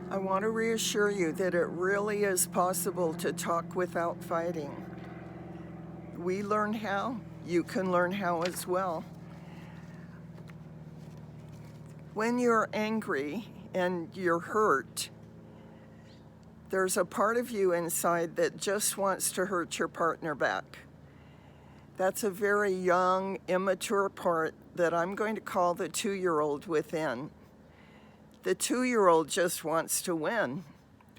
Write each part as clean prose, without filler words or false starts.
I want to reassure you that it really is possible to talk without fighting. We learn how, you can learn how as well. When you're angry and you're hurt, there's a part of you inside that just wants to hurt your partner back. That's a very young, immature part that I'm going to call the 2-year-old within. The 2-year-old just wants to win,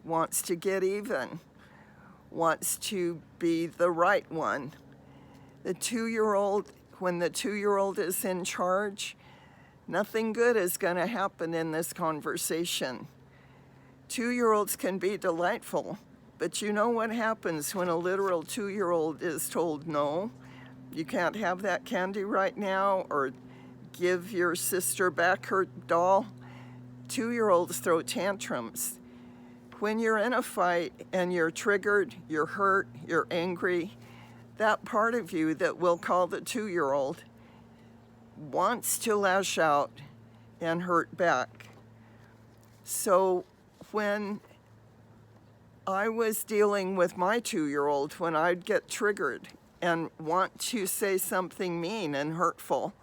wants to get even, wants to be the right one. The 2-year-old, when the 2-year-old is in charge, nothing good is going to happen in this conversation. 2-year-olds can be delightful, but you know what happens when a literal 2-year-old is told no? You can't have that candy right now, or give your sister back her doll. 2-year-olds throw tantrums. When you're in a fight and you're triggered, you're hurt, you're angry, that part of you that we'll call the 2-year-old wants to lash out and hurt back. So when I was dealing with my 2-year-old, when I'd get triggered and want to say something mean and hurtful,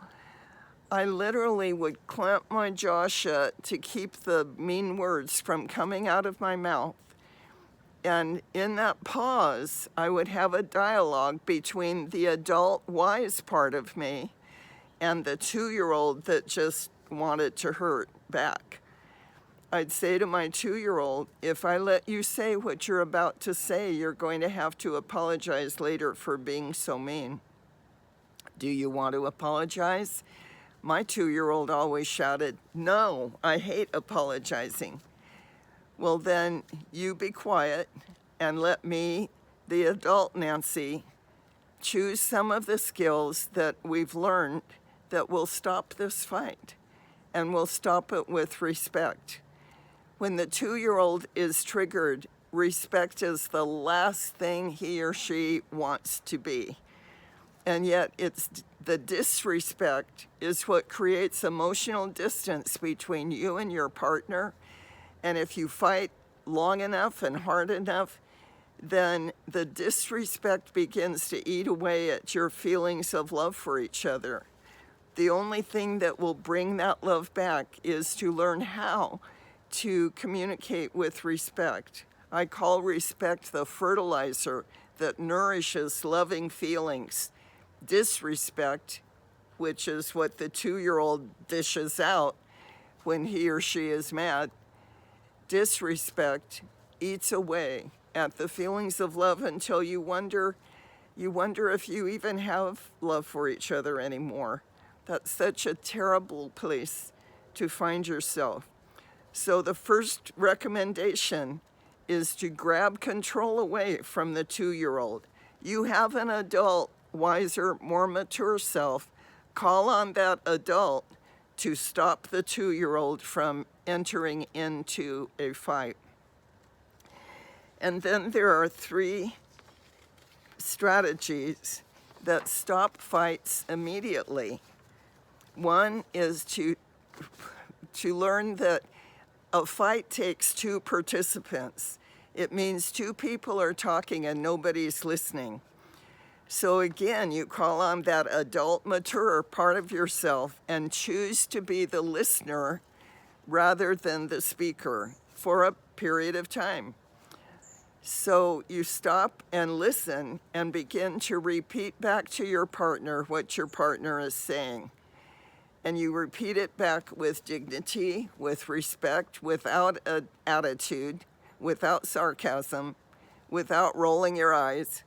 I literally would clamp my jaw shut to keep the mean words from coming out of my mouth. And in that pause, I would have a dialogue between the adult, wise part of me and the 2-year-old that just wanted to hurt back. I'd say to my 2-year-old, if I let you say what you're about to say, you're going to have to apologize later for being so mean. Do you want to apologize? My 2-year-old always shouted, no, I hate apologizing. Well, then you be quiet and let me, the adult Nancy, choose some of the skills that we've learned that will stop this fight, and will stop it with respect. When the 2-year-old is triggered, respect is the last thing he or she wants to be. And yet it's the disrespect is what creates emotional distance between you and your partner. And if you fight long enough and hard enough, then the disrespect begins to eat away at your feelings of love for each other. The only thing that will bring that love back is to learn how to communicate with respect. I call respect the fertilizer that nourishes loving feelings. Disrespect, which is what the 2-year-old dishes out when he or she is mad, disrespect eats away at the feelings of love until you wonder if you even have love for each other anymore. That's such a terrible place to find yourself. So the first recommendation is to grab control away from the 2-year-old. You have an adult, wiser, more mature self. Call on that adult to stop the 2-year-old from entering into a fight. And then there are 3 strategies that stop fights immediately. One is to learn that a fight takes 2 participants. It means 2 people are talking and nobody's listening. So again, you call on that adult, mature part of yourself and choose to be the listener rather than the speaker for a period of time. So you stop and listen and begin to repeat back to your partner what your partner is saying. And you repeat it back with dignity, with respect, without an attitude, without sarcasm, without rolling your eyes.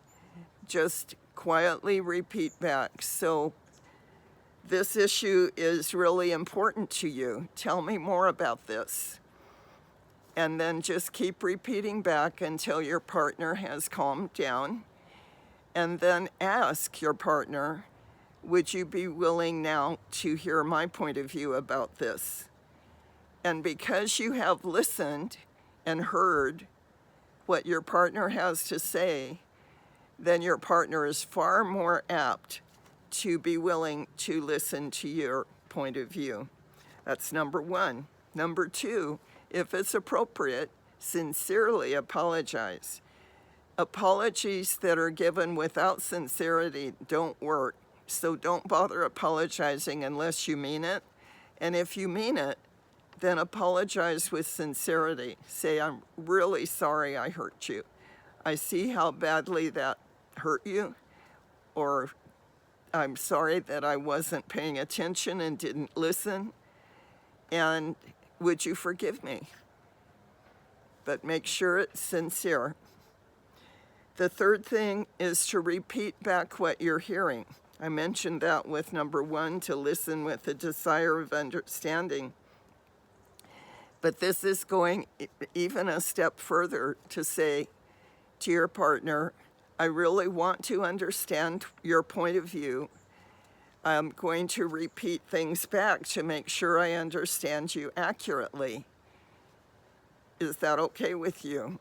Just quietly repeat back. So this issue is really important to you. Tell me more about this. And then just keep repeating back until your partner has calmed down. And then ask your partner, would you be willing now to hear my point of view about this? And because you have listened and heard what your partner has to say, then your partner is far more apt to be willing to listen to your point of view. That's number 1. Number 2 If it's appropriate, sincerely apologize. Apologies that are given without sincerity don't work, so don't bother apologizing unless you mean it. And if you mean it, then apologize with sincerity. Say, I'm really sorry I hurt you. I see how badly that hurt you, or I'm sorry that I wasn't paying attention and didn't listen, and would you forgive me? But make sure it's sincere. The third thing is to repeat back what you're hearing. I mentioned that with number 1, to listen with a desire of understanding. But this is going even a step further to say to your partner, I really want to understand your point of view. I'm going to repeat things back to make sure I understand you accurately. Is that okay with you?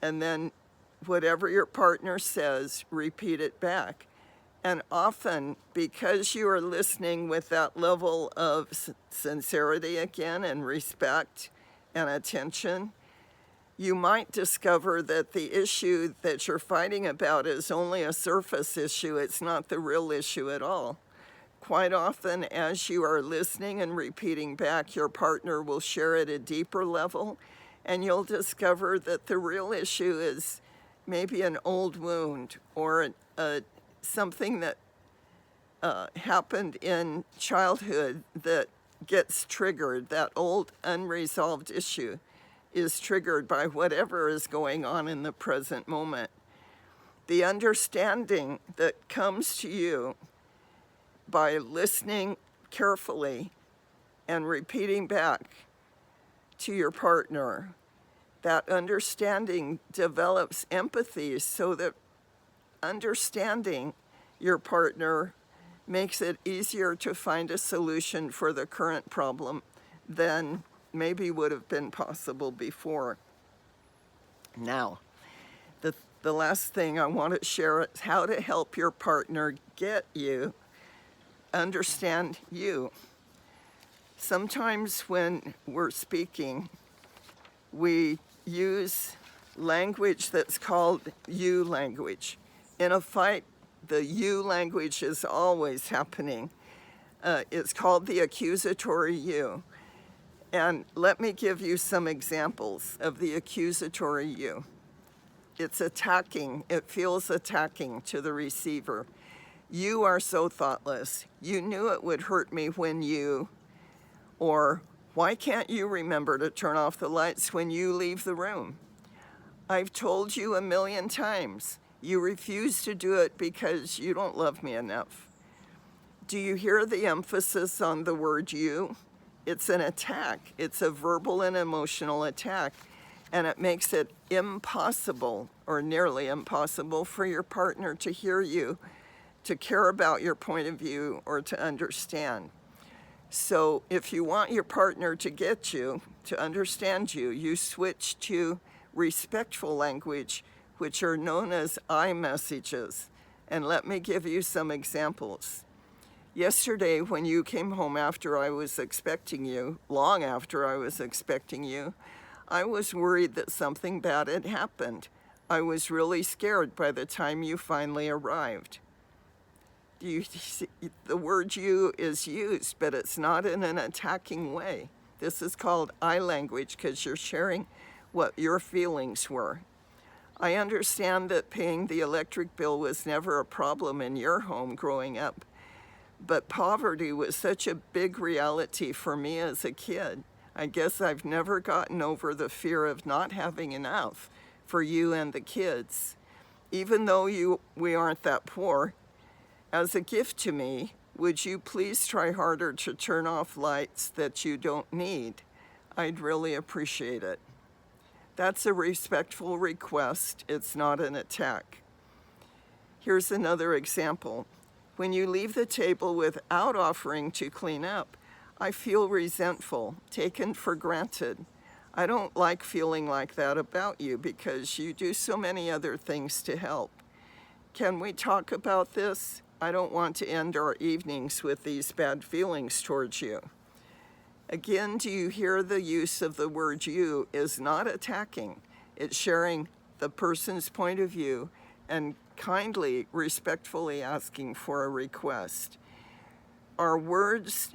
And then whatever your partner says, repeat it back. And often, because you are listening with that level of sincerity again, and respect and attention, you might discover that the issue that you're fighting about is only a surface issue. It's not the real issue at all. Quite often, as you are listening and repeating back, your partner will share at a deeper level, and you'll discover that the real issue is maybe an old wound, or something that happened in childhood that gets triggered. That old unresolved issue is triggered by whatever is going on in the present moment. The understanding that comes to you by listening carefully and repeating back to your partner, that understanding develops empathy, so that understanding your partner makes it easier to find a solution for the current problem than maybe would have been possible before. Now, the last thing I want to share is how to help your partner get you, understand you. Sometimes when we're speaking, we use language that's called you language. In a fight, the you language is always happening. It's called the accusatory you. And let me give you some examples of the accusatory you. It's attacking. It feels attacking to the receiver. You are so thoughtless. You knew it would hurt me when you, or why can't you remember to turn off the lights when you leave the room? I've told you 1,000,000 times. You refuse to do it because you don't love me enough. Do you hear the emphasis on the word you? It's an attack. It's a verbal and emotional attack. And it makes it impossible, or nearly impossible, for your partner to hear you, to care about your point of view, or to understand. So if you want your partner to get you, to understand you, you switch to respectful language, which are known as I messages. And let me give you some examples. Yesterday, when you came home after I was expecting you, long after I was expecting you, I was worried that something bad had happened. I was really scared by the time you finally arrived. You see, the word you is used, but it's not in an attacking way. This is called I language because you're sharing what your feelings were. I understand that paying the electric bill was never a problem in your home growing up, but poverty was such a big reality for me as a kid. I guess I've never gotten over the fear of not having enough for you and the kids. Even though we aren't that poor, as a gift to me, would you please try harder to turn off lights that you don't need? I'd really appreciate it. That's a respectful request. It's not an attack. Here's another example. When you leave the table without offering to clean up, I feel resentful, taken for granted. I don't like feeling like that about you because you do so many other things to help. Can we talk about this? I don't want to end our evenings with these bad feelings towards you. Again, do you hear the use of the word you is not attacking. It's sharing the person's point of view and kindly, respectfully asking for a request. Our words,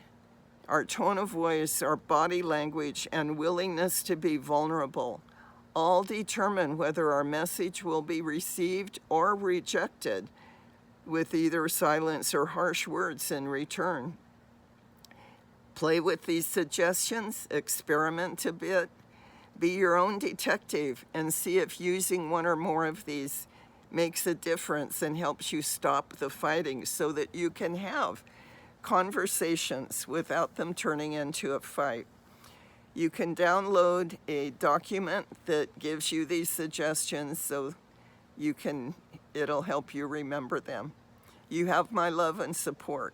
our tone of voice, our body language, and willingness to be vulnerable all determine whether our message will be received or rejected with either silence or harsh words in return. Play with these suggestions, experiment a bit, be your own detective, and see if using one or more of these makes a difference and helps you stop the fighting so that you can have conversations without them turning into a fight. You can download a document that gives you these suggestions so it'll help you remember them. You have my love and support.